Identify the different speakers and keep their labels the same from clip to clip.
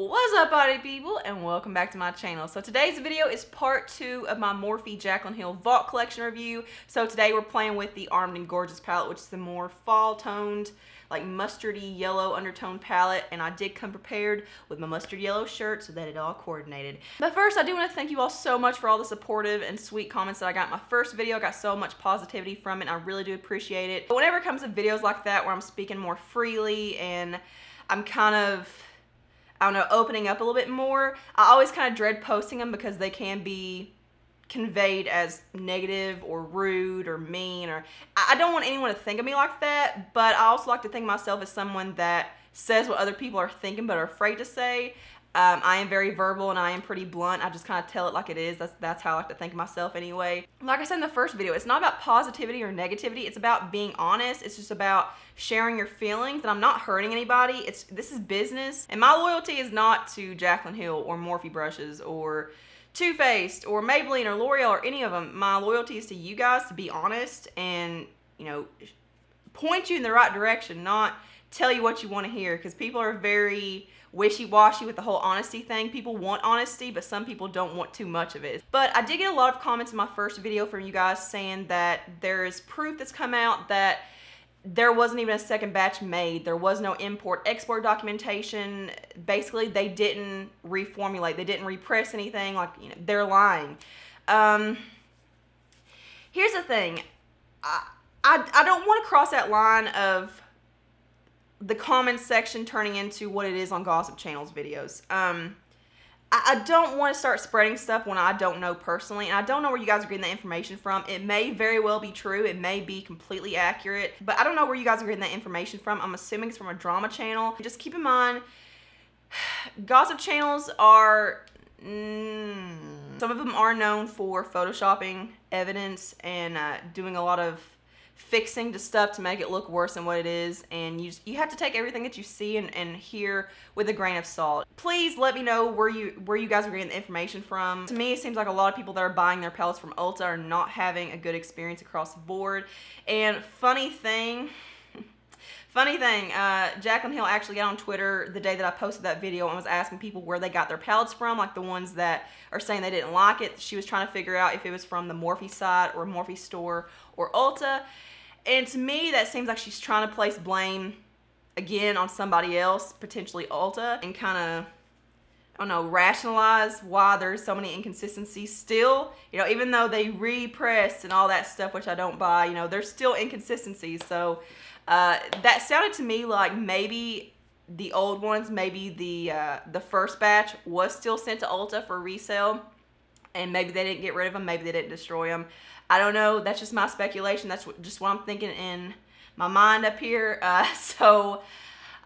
Speaker 1: What's up, body people, and welcome back to my channel. So today's video is part 2 of my Morphe Jaclyn Hill Vault Collection review. So today we're playing with the Armed and Gorgeous palette, which is the more fall toned, like mustardy yellow undertone palette, and I did come prepared with my mustard yellow shirt so that it all coordinated. But first, I do want to thank you all so much for all the supportive and sweet comments that I got in my first video. I got so much positivity from it, and I really do appreciate it. But whenever it comes to videos like that where I'm speaking more freely and I'm kind of, I don't know, opening up a little bit more, I always kind of dread posting them because they can be conveyed as negative or rude or mean, or I don't want anyone to think of me like that, but I also like to think of myself as someone that says what other people are thinking but are afraid to say. I am very verbal and I am pretty blunt. I just kind of tell it like it is. That's how I like to think of myself anyway. Like I said in the first video, it's not about positivity or negativity. It's about being honest. It's just about sharing your feelings, and I'm not hurting anybody. This is business, and my loyalty is not to Jaclyn Hill or Morphe brushes or Too Faced or Maybelline or L'Oreal or any of them. My loyalty is to you guys, to be honest and, you know, point you in the right direction, not tell you what you want to hear, because people are very wishy-washy with the whole honesty thing. People want honesty, but some people don't want too much of it. But I did get a lot of comments in my first video from you guys saying that there is proof that's come out that there wasn't even a second batch made. There was no import-export documentation. Basically, they didn't reformulate. They didn't repress anything. Like, you know, they're lying. Here's the thing. I don't want to cross that line of the comment section turning into what it is on Gossip Channel's videos. I don't want to start spreading stuff when I don't know personally, and I don't know where you guys are getting that information from. It may very well be true. It may be completely accurate, but I don't know where you guys are getting that information from. I'm assuming it's from a drama channel. Just keep in mind, gossip channels are, some of them are known for photoshopping evidence and doing a lot of fixing to stuff to make it look worse than what it is, and you have to take everything that you see and hear with a grain of salt. Please let me know where you guys are getting the information from. To me, it seems like a lot of people that are buying their palettes from Ulta are not having a good experience across the board. And funny thing, Jaclyn Hill actually got on Twitter the day that I posted that video and was asking people where they got their palettes from, like the ones that are saying they didn't like it. She was trying to figure out if it was from the Morphe site or Morphe store or Ulta. And to me, that seems like she's trying to place blame again on somebody else, potentially Ulta, and kind of, I don't know, rationalize why there's so many inconsistencies still. You know, even though they repressed and all that stuff, which I don't buy, you know, there's still inconsistencies. So that sounded to me like maybe the old ones, maybe the first batch was still sent to Ulta for resale, and maybe they didn't get rid of them, maybe they didn't destroy them. I don't know. That's just my speculation. That's just what I'm thinking in my mind up here. So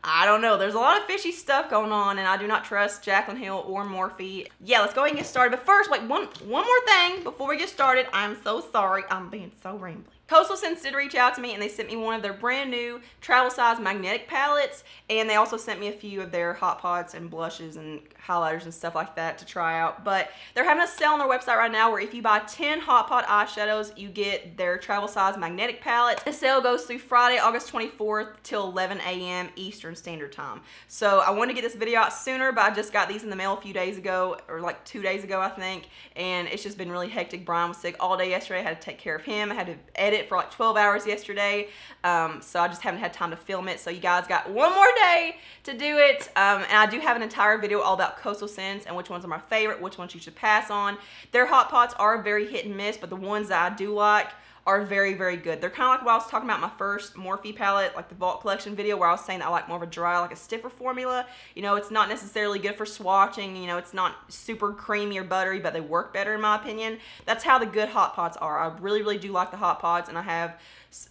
Speaker 1: I don't know. There's a lot of fishy stuff going on, and I do not trust Jaclyn Hill or Morphe. Yeah, let's go ahead and get started. But first, wait, one more thing before we get started. I'm so sorry. I'm being so rambly. Coastal Scents did reach out to me, and they sent me one of their brand new travel size magnetic palettes, and they also sent me a few of their hot pots and blushes and highlighters and stuff like that to try out. But they're having a sale on their website right now where if you buy 10 hot pot eyeshadows, you get their travel size magnetic palette. The sale goes through Friday, August 24th till 11 a.m. Eastern Standard Time. So I wanted to get this video out sooner, but I just got these in the mail a few days ago, or like 2 days ago, I think, and it's just been really hectic. Brian was sick all day yesterday. I had to take care of him. I had to edit for like 12 hours yesterday, so I just haven't had time to film it. So you guys got one more day to do it, and I do have an entire video all about Coastal Scents and which ones are my favorite, which ones you should pass on. Their hot pots are very hit and miss, but the ones that I do like are very, very good. They're kind of like what I was talking about in my first Morphe palette, like the Vault Collection video, where I was saying that I like more of a dry, like a stiffer formula. You know, it's not necessarily good for swatching. You know, it's not super creamy or buttery, but they work better in my opinion. That's how the good hot pots are. I really, really do like the hot pots, and I have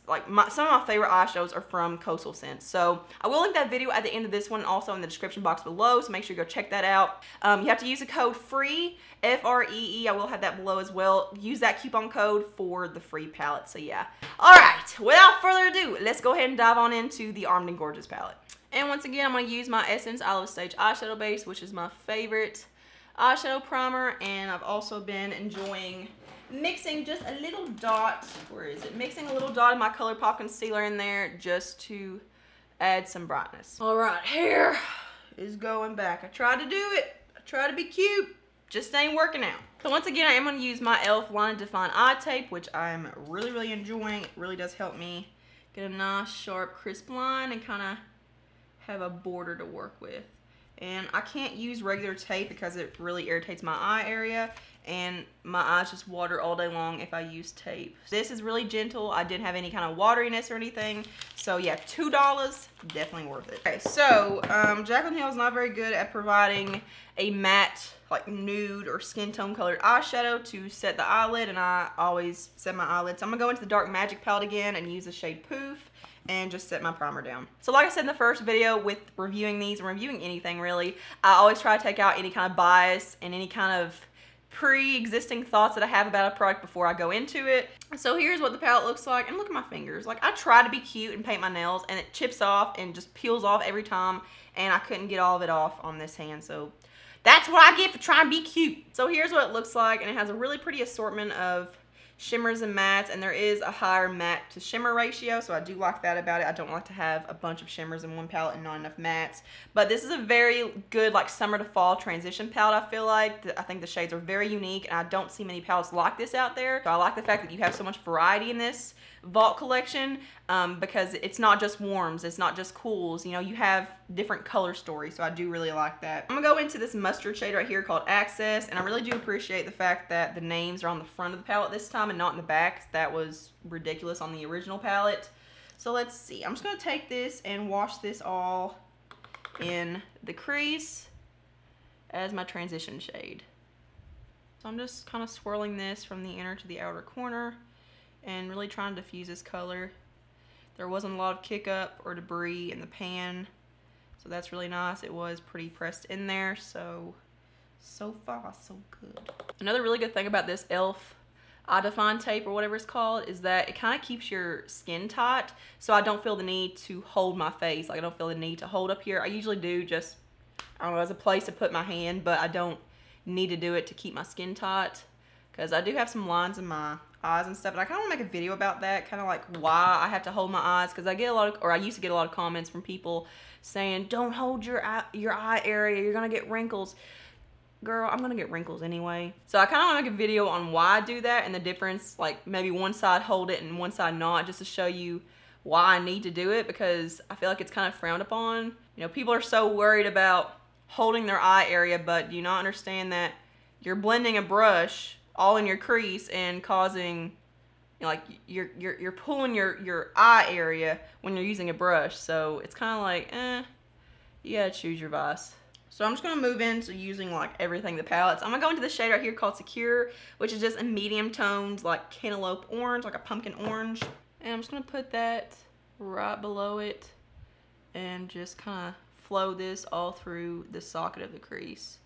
Speaker 1: like some of my favorite eyeshadows are from Coastal Scents. So I will link that video at the end of this one, also in the description box below, so make sure you go check that out. You have to use the code FREE, F-R-E-E. I will have that below as well. Use that coupon code for the free palette. So yeah. All right, without further ado, let's go ahead and dive on into the Armed and Gorgeous palette. And once again, I'm going to use my Essence Olive Stage eyeshadow base, which is my favorite eyeshadow primer, and I've also been enjoying mixing just a little dot, where is it? Mixing a little dot of my ColourPop concealer in there just to add some brightness. All right, here is going back. I tried to do it. I tried to be cute. Just ain't working out. So once again, I am going to use my e.l.f. Line Define Eye Tape, which I'm really enjoying. It really does help me get a nice, sharp, crisp line and kind of have a border to work with. And I can't use regular tape because it really irritates my eye area, and my eyes just water all day long if I use tape. This is really gentle. I didn't have any kind of wateriness or anything. So yeah, $2, definitely worth it. Okay, so Jaclyn Hill is not very good at providing a matte, like nude or skin tone colored eyeshadow to set the eyelid, and I always set my eyelid. So I'm gonna go into the Dark Magic palette again and use the shade Poof and just set my primer down. So like I said in the first video with reviewing these and reviewing anything really, I always try to take out any kind of bias and any kind of pre-existing thoughts that I have about a product before I go into it. So here's what the palette looks like, and look at my fingers. Like, I try to be cute and paint my nails, and it chips off and just peels off every time, and I couldn't get all of it off on this hand, so that's what I get for trying to be cute. So here's what it looks like, and it has a really pretty assortment of shimmers and mattes, and there is a higher matte to shimmer ratio, so I do like that about it. I don't like to have a bunch of shimmers in one palette and not enough mattes. But this is a very good like summer to fall transition palette, I feel like. I think the shades are very unique, and I don't see many palettes like this out there. So I like the fact that you have so much variety in this Vault collection, because it's not just warms, it's not just cools, you know, you have different color stories, so I do really like that. I'm gonna go into this mustard shade right here called Access, and I really do appreciate the fact that the names are on the front of the palette this time and not in the back. That was ridiculous on the original palette. So let's see, I'm just gonna take this and wash this all in the crease as my transition shade. So I'm just kind of swirling this from the inner to the outer corner and really trying to diffuse this color. There wasn't a lot of kick up or debris in the pan, so that's really nice. It was pretty pressed in there, so far so good. Another really good thing about this e.l.f. Eye Define tape or whatever it's called is that it kind of keeps your skin tight, so I don't feel the need to hold my face. Like, I don't feel the need to hold up here. I usually do just, I don't know, as a place to put my hand, but I don't need to do it to keep my skin tight, because I do have some lines in my eyes and stuff, and I kind of want to make a video about that, kind of like why I have to hold my eyes, because I get a lot of, or I used to get a lot of comments from people saying, don't hold your eye area, you're gonna get wrinkles. Girl, I'm gonna get wrinkles anyway. So I kind of want to make a video on why I do that and the difference, like maybe one side hold it and one side not, just to show you why I need to do it, because I feel like it's kind of frowned upon. You know, people are so worried about holding their eye area, but do you not understand that you're blending a brush all in your crease and causing, you know, like you're pulling your eye area when you're using a brush. So it's kind of like, you gotta choose your vice. So I'm just gonna move into using like everything, the palettes. I'm gonna go into this shade right here called Secure, which is just a medium toned like cantaloupe orange, like a pumpkin orange. And I'm just gonna put that right below it and just kind of flow this all through the socket of the crease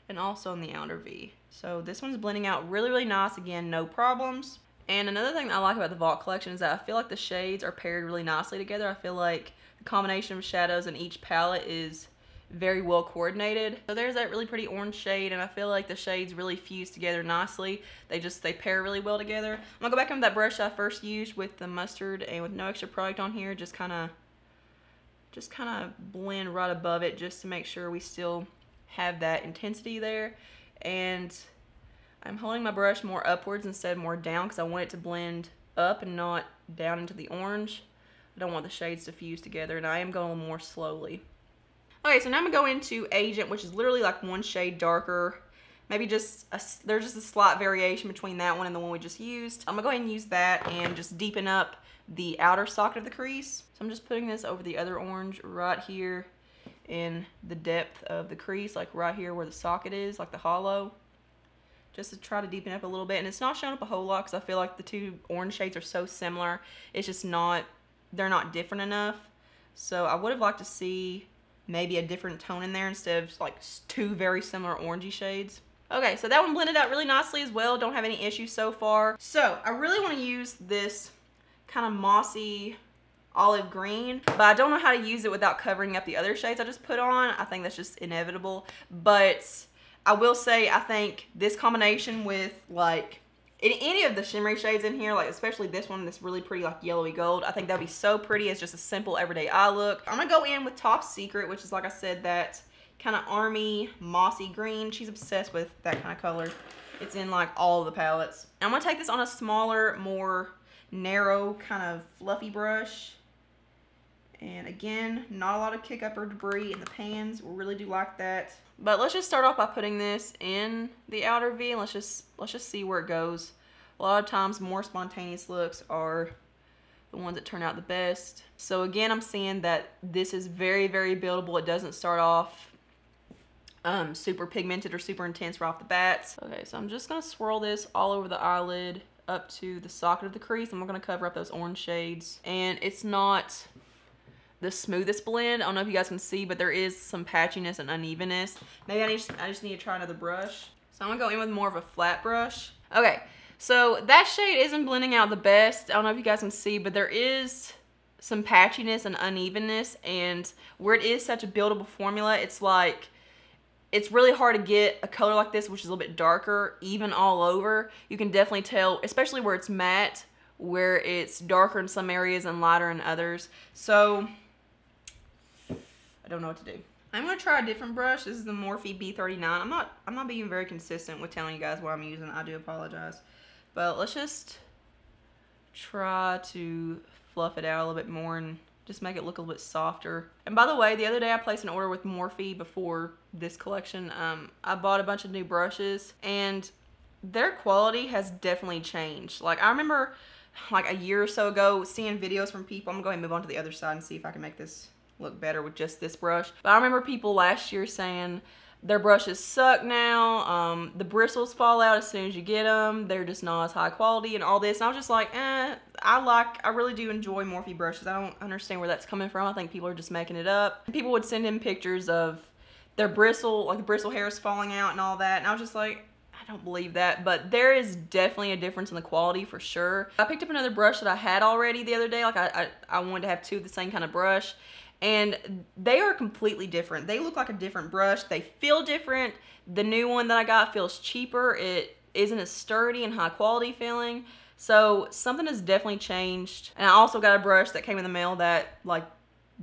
Speaker 1: and also in the outer V. So this one's blending out really nice. Again, no problems. And another thing that I like about the Vault collection is that I feel like the shades are paired really nicely together. I feel like the combination of shadows in each palette is very well coordinated. So there's that really pretty orange shade, and I feel like the shades really fuse together nicely. They pair really well together. I'm gonna go back on that brush I first used with the mustard and with no extra product on here, just kind of blend right above it just to make sure we still have that intensity there. And I'm holding my brush more upwards instead of more down, because I want it to blend up and not down into the orange. I don't want the shades to fuse together, and I am going a little more slowly. Okay, so now I'm gonna go into Agent, which is literally like one shade darker. Maybe there's just a slight variation between that one and the one we just used. I'm gonna go ahead and use that and just deepen up the outer socket of the crease. So I'm just putting this over the other orange right here in the depth of the crease, like right here where the socket is, like the hollow, just to try to deepen up a little bit. And it's not showing up a whole lot because I feel like the two orange shades are so similar. It's just not, they're not different enough. So I would have liked to see maybe a different tone in there instead of like two very similar orangey shades. Okay, so that one blended out really nicely as well. Don't have any issues so far. So I really want to use this kind of mossy olive green, but I don't know how to use it without covering up the other shades I just put on. I think that's just inevitable. But I will say, I think this combination with like any of the shimmery shades in here, like especially this one, this really pretty like yellowy gold, I think that'd be so pretty as just a simple everyday eye look. I'm gonna go in with Top Secret, which is, like I said, that kind of army, mossy green. She's obsessed with that kind of color. It's in like all of the palettes. I'm gonna take this on a smaller, more narrow, kind of fluffy brush. And again, not a lot of kick up or debris in the pans. We really do like that. But let's just start off by putting this in the outer V, and let's just see where it goes. A lot of times more spontaneous looks are the ones that turn out the best. So again, I'm seeing that this is very, very buildable. It doesn't start off super pigmented or super intense right off the bat. Okay, so I'm just gonna swirl this all over the eyelid up to the socket of the crease, and we're gonna cover up those orange shades. And it's not the smoothest blend. I don't know if you guys can see, but there is some patchiness and unevenness. Maybe I just need to try another brush. So I'm gonna go in with more of a flat brush. Okay, so that shade isn't blending out the best. I don't know if you guys can see, but there is some patchiness and unevenness, and where it is such a buildable formula, it's like, it's really hard to get a color like this, which is a little bit darker, even all over. You can definitely tell, especially where it's matte, where it's darker in some areas and lighter in others. So I don't know what to do. I'm gonna try a different brush. This is the Morphe B39. I'm not being very consistent with telling you guys what I'm using. I do apologize. But let's just try to fluff it out a little bit more and just make it look a little bit softer. And by the way, the other day I placed an order with Morphe before this collection. I bought a bunch of new brushes, and their quality has definitely changed. Like, I remember like a year or so ago seeing videos from people. I'm gonna go ahead and move on to the other side and see if I can make this look better with just this brush. But I remember people last year saying their brushes suck now, the bristles fall out as soon as you get them, they're just not as high quality and all this. And I was just like, I really do enjoy Morphe brushes. I don't understand where that's coming from. I think people are just making it up. And people would send in pictures of their bristle, like the bristle hairs falling out and all that, and I was just like, I don't believe that. But there is definitely a difference in the quality for sure. I picked up another brush that I had already the other day. Like I wanted to have two of the same kind of brush, and they are completely different. They look like a different brush. They feel different. The new one that I got feels cheaper. It isn't as sturdy and high quality feeling. So something has definitely changed. And I also got a brush that came in the mail that like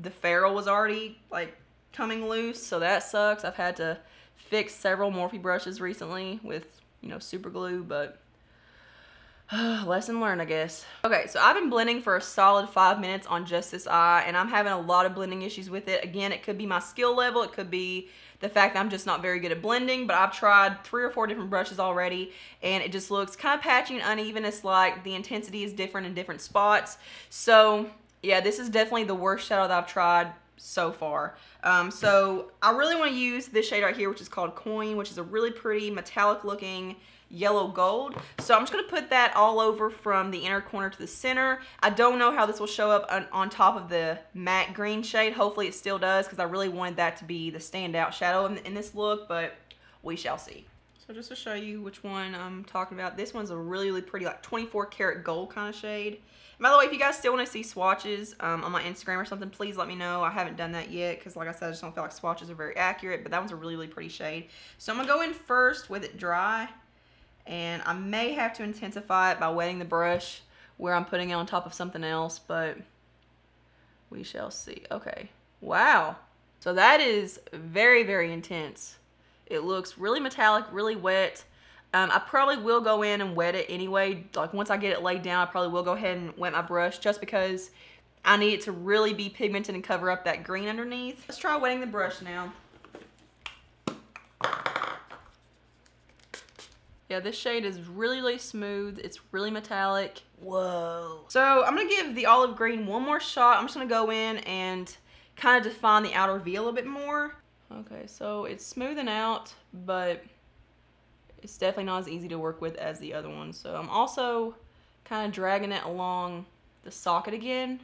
Speaker 1: the ferrule was already like coming loose, so that sucks. I've had to fix several Morphe brushes recently with, you know, super glue, but lesson learned, I guess. Okay, so I've been blending for a solid 5 minutes on just this eye, and I'm having a lot of blending issues with it. Again, it could be my skill level, it could be the fact that I'm just not very good at blending, but I've tried 3 or 4 different brushes already, and it just looks kind of patchy and uneven. It's like the intensity is different in different spots. So yeah, this is definitely the worst shadow that I've tried so far. So I really want to use this shade right here, which is called Coin, which is a really pretty metallic looking yellow gold. So I'm just going to put that all over from the inner corner to the center. I don't know how this will show up on top of the matte green shade. Hopefully it still does, because I really wanted that to be the standout shadow in this look, but we shall see. So just to show you which one I'm talking about, this one's a really, really pretty, like 24 karat gold kind of shade. And by the way, if you guys still want to see swatches on my Instagram or something, please let me know. I haven't done that yet because, like I said, I just don't feel like swatches are very accurate, but that one's a really, really pretty shade. So I'm going to go in first with it dry, and I may have to intensify it by wetting the brush where I'm putting it on top of something else, but we shall see. Okay, wow. So that is very, very intense. It looks really metallic, really wet. I probably will go in and wet it anyway. Like once I get it laid down, I probably will go ahead and wet my brush just because I need it to really be pigmented and cover up that green underneath. Let's try wetting the brush now. Yeah, this shade is really, really smooth. It's really metallic. Whoa. So I'm gonna give the olive green one more shot. I'm just gonna go in and kind of define the outer V a little bit more. Okay, so it's smoothing out, but it's definitely not as easy to work with as the other one. So I'm also kind of dragging it along the socket again.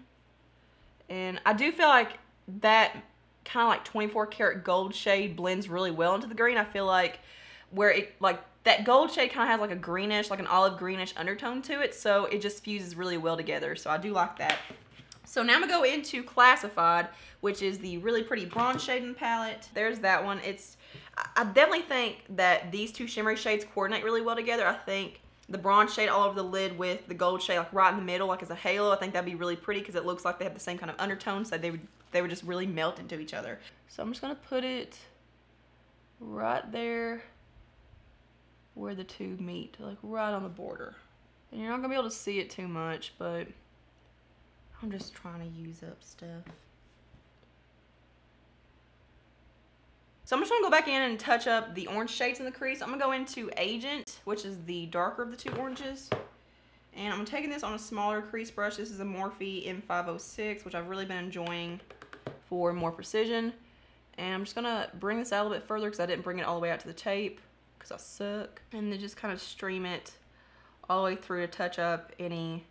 Speaker 1: And I do feel like that kind of like 24 karat gold shade blends really well into the green. I feel like where it, like that gold shade kind of has like a greenish, like an olive greenish undertone to it. So it just fuses really well together. So I do like that. So now I'm gonna go into Classified, which is the really pretty bronze shade in the palette. There's that one. I definitely think that these two shimmery shades coordinate really well together. I think the bronze shade all over the lid with the gold shade like right in the middle, like as a halo, I think that'd be really pretty because it looks like they have the same kind of undertones, so they would just really melt into each other. So I'm just gonna put it right there where the two meet, like right on the border. And you're not gonna be able to see it too much, but I'm just trying to use up stuff. So I'm just gonna go back in and touch up the orange shades in the crease. I'm gonna go into Agent, which is the darker of the two oranges. And I'm taking this on a smaller crease brush. This is a Morphe M506, which I've really been enjoying for more precision. And I'm just gonna bring this out a little bit further because I didn't bring it all the way out to the tape because I suck. And then just kind of stream it all the way through to touch up any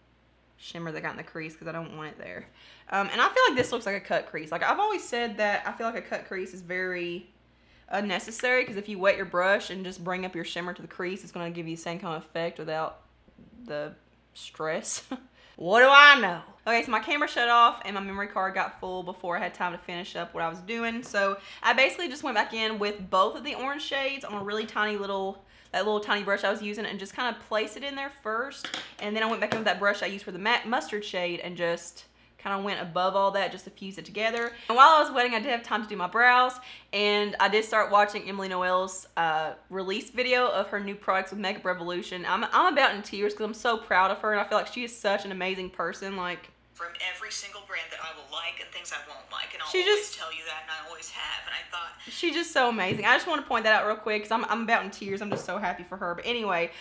Speaker 1: shimmer that got in the crease because I don't want it there. And I feel like this looks like a cut crease. Like I've always said that I feel like a cut crease is very unnecessary because if you wet your brush and just bring up your shimmer to the crease, it's going to give you the same kind of effect without the stress. What do I know? Okay, so my camera shut off and my memory card got full before I had time to finish up what I was doing. So I basically just went back in with both of the orange shades on a really tiny little, that little tiny brush I was using, and just kind of place it in there first. And then I went back in with that brush I used for the matte mustard shade and just kind of went above all that just to fuse it together. And while I was waiting, I did have time to do my brows, and I did start watching Emily Noel's release video of her new products with Makeup Revolution. I'm about in tears because I'm so proud of her, and I feel like she is such an amazing person. Like,
Speaker 2: from every single brand that I will like and things I won't like, and I'll
Speaker 1: she
Speaker 2: always
Speaker 1: just
Speaker 2: tell you that, and I always have, and I thought
Speaker 1: she's just so amazing. I just want to point that out real quick because I'm about in tears. I'm just so happy for her. But anyway,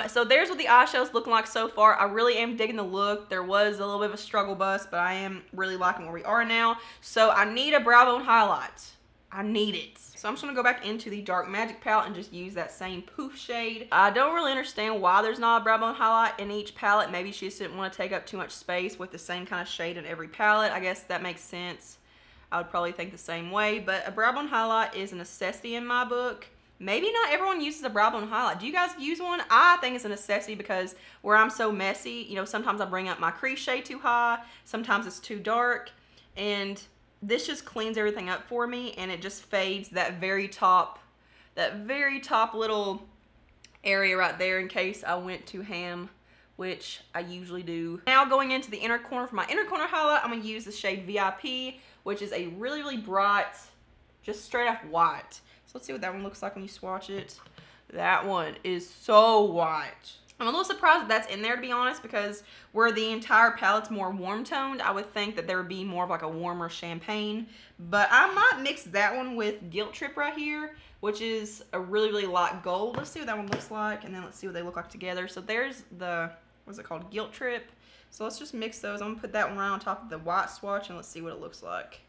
Speaker 1: so there's what the eyeshadow's looking like so far. I really am digging the look. There was a little bit of a struggle bust, but I am really liking where we are now. So I need a brow bone highlight. I need it. So I'm just going to go back into the Dark Magic palette and just use that same poof shade. I don't really understand why there's not a brow bone highlight in each palette. Maybe she just didn't want to take up too much space with the same kind of shade in every palette. I guess that makes sense. I would probably think the same way. But a brow bone highlight is a necessity in my book. Maybe not everyone uses a brow bone highlight. Do you guys use one? I think it's a necessity because where I'm so messy, you know, sometimes I bring up my crease shade too high. Sometimes it's too dark. And this just cleans everything up for me, and it just fades that very top little area right there in case I went too ham, which I usually do. Now going into the inner corner, for my inner corner highlight, I'm going to use the shade VIP, which is a really, really bright, just straight up white. So let's see what that one looks like when you swatch it. That one is so white. I'm a little surprised that that's in there, to be honest, because where the entire palette's more warm toned, I would think that there would be more of like a warmer champagne. But I might mix that one with Guilt Trip right here, which is a really, really light gold. Let's see what that one looks like, and then let's see what they look like together. So there's the, what's it called, Guilt Trip. So let's just mix those. I'm gonna put that one right on top of the white swatch, and let's see what it looks like.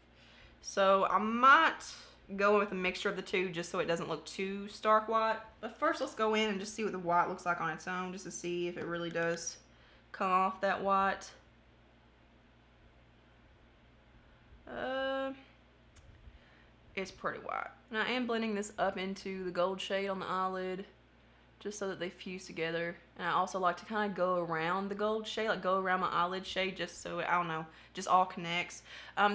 Speaker 1: So I might go with a mixture of the two just so it doesn't look too stark white. But first let's go in and just see what the white looks like on its own, just to see if it really does come off that white. It's pretty white. And I am blending this up into the gold shade on the eyelid just so that they fuse together. And I also like to kind of go around the gold shade, like go around my eyelid shade just so it, I don't know, just all connects.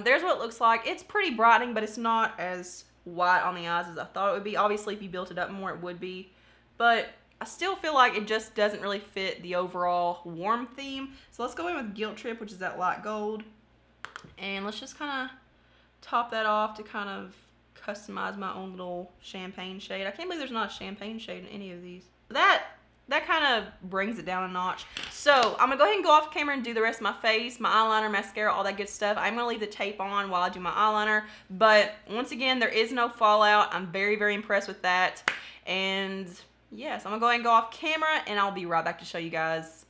Speaker 1: There's what it looks like. It's pretty brightening, but it's not as white on the eyes as I thought it would be. Obviously, if you built it up more, it would be. But I still feel like it just doesn't really fit the overall warm theme. So let's go in with Guilt Trip, which is that light gold. And let's just kind of top that off to kind of customize my own little champagne shade. I can't believe there's not a champagne shade in any of these. That kind of brings it down a notch. So I'm gonna go ahead and go off camera and do the rest of my face, my eyeliner, mascara, all that good stuff. I'm gonna leave the tape on while I do my eyeliner, but once again, there is no fallout. I'm very, very impressed with that. And yes, I'm gonna go ahead and go off camera, and I'll be right back to show you guys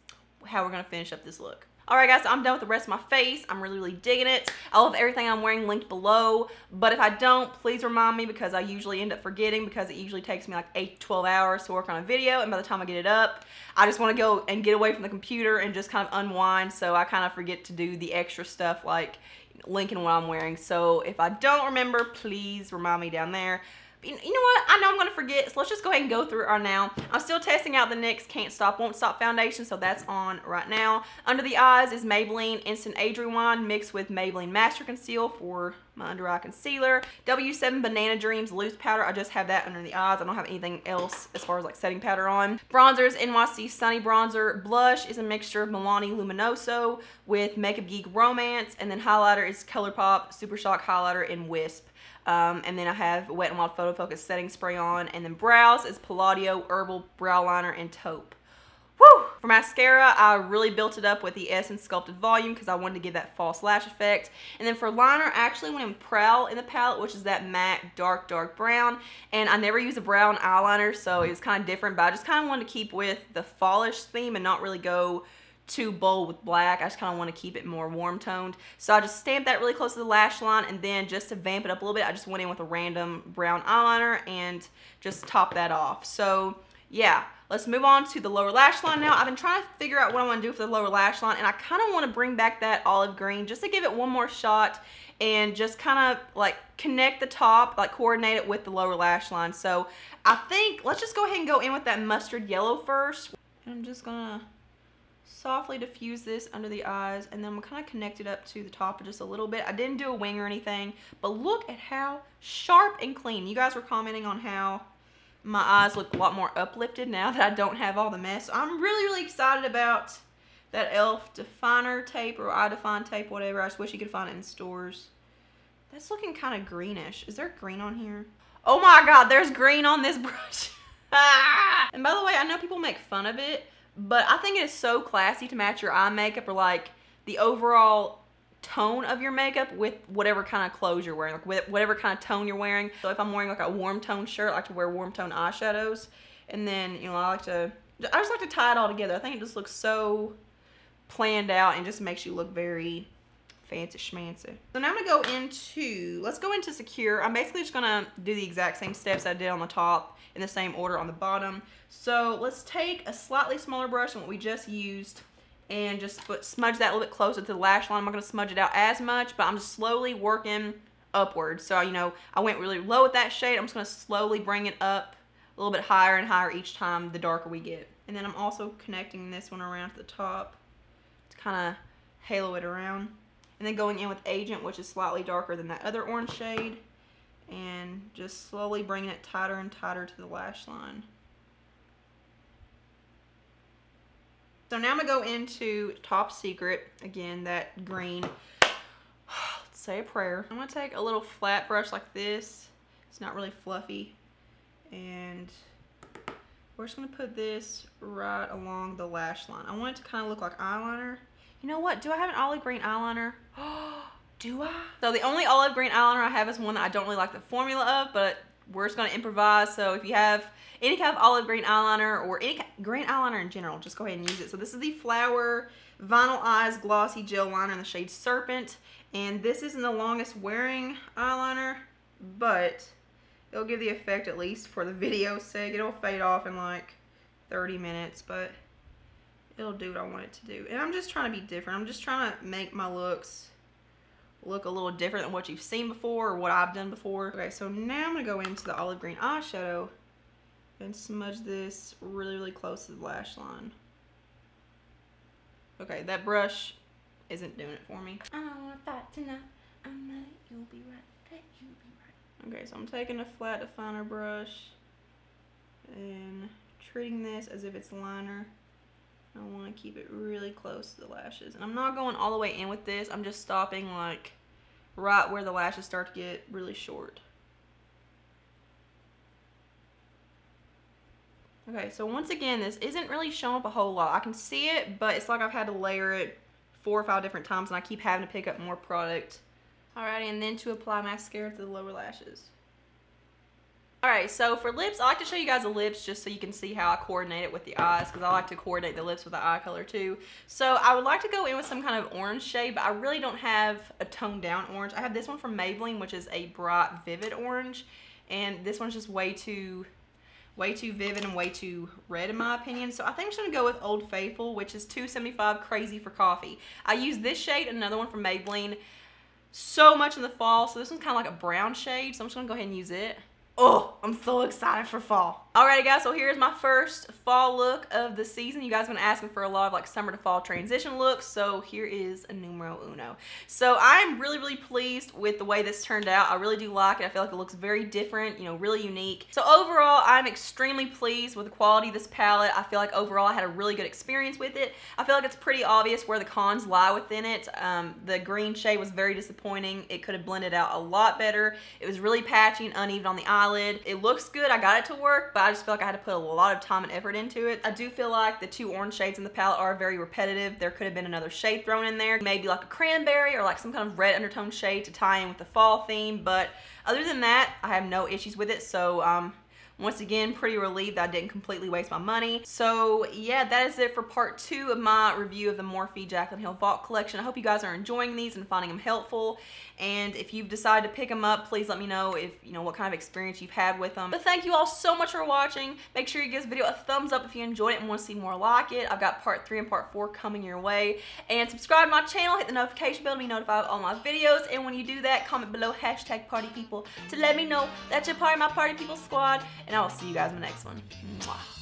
Speaker 1: how we're gonna finish up this look. Alright guys, so I'm done with the rest of my face. I'm really, really digging it. I love everything I'm wearing linked below, but if I don't, please remind me because I usually end up forgetting because it usually takes me like 8 to 12 hours to work on a video, and by the time I get it up, I just want to go and get away from the computer and just kind of unwind, so I kind of forget to do the extra stuff like linking what I'm wearing. So if I don't remember, please remind me down there. You know what? I know I'm going to forget, so let's just go ahead and go through it now. I'm still testing out the NYX Can't Stop, Won't Stop foundation, so that's on right now. Under the eyes is Maybelline Instant Age Rewind mixed with Maybelline Master Conceal for my under eye concealer. W7 Banana Dreams Loose Powder. I just have that under the eyes. I don't have anything else as far as like setting powder on. Bronzers, NYC Sunny Bronzer. Blush is a mixture of Milani Luminoso with Makeup Geek Romance. And then highlighter is ColourPop Super Shock Highlighter in Wisp. And then I have Wet n Wild Photo Focus setting spray on. And then brows is Palladio Herbal Brow Liner in Taupe. Woo! For mascara, I really built it up with the Essence Sculpted Volume because I wanted to give that false lash effect. And then for liner, I actually went in Prowl in the palette, which is that matte dark brown. And I never use a brown eyeliner, so it was kind of different. But I just kind of wanted to keep with the fallish theme and not really go too bold with black. I just kind of want to keep it more warm toned. So I just stamped that really close to the lash line, and then just to vamp it up a little bit, I just went in with a random brown eyeliner and just topped that off. So yeah, let's move on to the lower lash line now. I've been trying to figure out what I want to do for the lower lash line, and I kind of want to bring back that olive green just to give it one more shot and just kind of like connect the top, like coordinate it with the lower lash line. So I think let's just go ahead and go in with that mustard yellow first. And I'm just gonna softly diffuse this under the eyes, and then I'm kind of connect it up to the top just a little bit. I didn't do a wing or anything, but look at how sharp and clean. You guys were commenting on how my eyes look a lot more uplifted now that I don't have all the mess. So I'm really excited about that e.l.f. definer tape or eye define tape, whatever. I just wish you could find it in stores. That's looking kind of greenish. Is there green on here? Oh my god, there's green on this brush. And by the way, I know people make fun of it, but I think it is so classy to match your eye makeup or like the overall tone of your makeup with whatever kind of clothes you're wearing, like with whatever kind of tone you're wearing. So if I'm wearing like a warm tone shirt, I like to wear warm tone eyeshadows, and then I just like to tie it all together. I think it just looks so planned out and just makes you look very fancy schmancy. So now I'm gonna let's go into Secure. I'm basically just gonna do the exact same steps I did on the top in the same order on the bottom. So let's take a slightly smaller brush than what we just used and just smudge that a little bit closer to the lash line. I'm not going to smudge it out as much, but I'm just slowly working upwards. So, I went really low with that shade. I'm just going to slowly bring it up a little bit higher and higher each time the darker we get. And then I'm also connecting this one around to the top to kind of halo it around. And then going in with Agent, which is slightly darker than that other orange shade, and just slowly bringing it tighter and tighter to the lash line. So now I'm going to go into Top Secret, again, that green. Let's say a prayer. I'm going to take a little flat brush like this. It's not really fluffy. And we're just going to put this right along the lash line. I want it to kind of look like eyeliner. You know what? Do I have an olive green eyeliner? Do I? So the only olive green eyeliner I have is one that I don't really like the formula of, but we're just going to improvise. So if you have any kind of olive green eyeliner or any green eyeliner in general, just go ahead and use it. So this is the Flower Vinyl Eyes Glossy Gel Liner in the shade Serpent. And this isn't the longest wearing eyeliner, but it'll give the effect, at least for the video's sake. It'll fade off in like 30 minutes, but it'll do what I want it to do. And I'm just trying to be different. I'm just trying to make my looks look a little different than what you've seen before or what I've done before. Okay, so now I'm going to go into the olive green eyeshadow and smudge this really close to the lash line. Okay, that brush isn't doing it for me. I don't want to fight tonight. I'm right, you'll be right. You'll be right. Okay, so I'm taking a flat definer brush and treating this as if it's liner. I want to keep it really close to the lashes. And I'm not going all the way in with this. I'm just stopping like right where the lashes start to get really short. Okay, so once again, this isn't really showing up a whole lot. I can see it, but it's like I've had to layer it 4 or 5 different times, and I keep having to pick up more product. Alrighty, and then to apply mascara to the lower lashes. Alright, so for lips, I like to show you guys the lips just so you can see how I coordinate it with the eyes, because I like to coordinate the lips with the eye color too. So I would like to go in with some kind of orange shade, but I really don't have a toned down orange. I have this one from Maybelline, which is a bright, vivid orange, and this one's just way too vivid and way too red in my opinion. So I think I'm just going to go with Old Faithful, which is 275 Crazy for Coffee. I use this shade, another one from Maybelline, so much in the fall. So this one's kind of like a brown shade, so I'm just going to go ahead and use it. Oh, I'm so excited for fall. Alrighty guys, so here's my first fall look of the season. You guys have been asking for a lot of like summer to fall transition looks, so here is a numero uno. So I'm really pleased with the way this turned out. I really do like it. I feel like it looks very different, you know, really unique. So overall, I'm extremely pleased with the quality of this palette. I feel like overall I had a really good experience with it. I feel like it's pretty obvious where the cons lie within it. The green shade was very disappointing. It could have blended out a lot better. It was really patchy and uneven on the eyelid. It looks good. I got it to work, but I just feel like I had to put a lot of time and effort into it. I do feel like the two orange shades in the palette are very repetitive. There could have been another shade thrown in there, maybe like a cranberry or like some kind of red undertone shade to tie in with the fall theme, but other than that, I have no issues with it. So once again, pretty relieved that I didn't completely waste my money. So yeah, that is it for part 2 of my review of the Morphe Jaclyn Hill Vault collection. I hope you guys are enjoying these and finding them helpful. And if you've decided to pick them up, please let me know if you know what kind of experience you've had with them. But thank you all so much for watching. Make sure you give this video a thumbs up if you enjoyed it and want to see more like it. I've got part 3 and part 4 coming your way. And subscribe to my channel, hit the notification bell to be notified of all my videos. And when you do that, comment below #partypeople to let me know that you're part of my Party People squad. And I will see you guys in the next one. Mwah.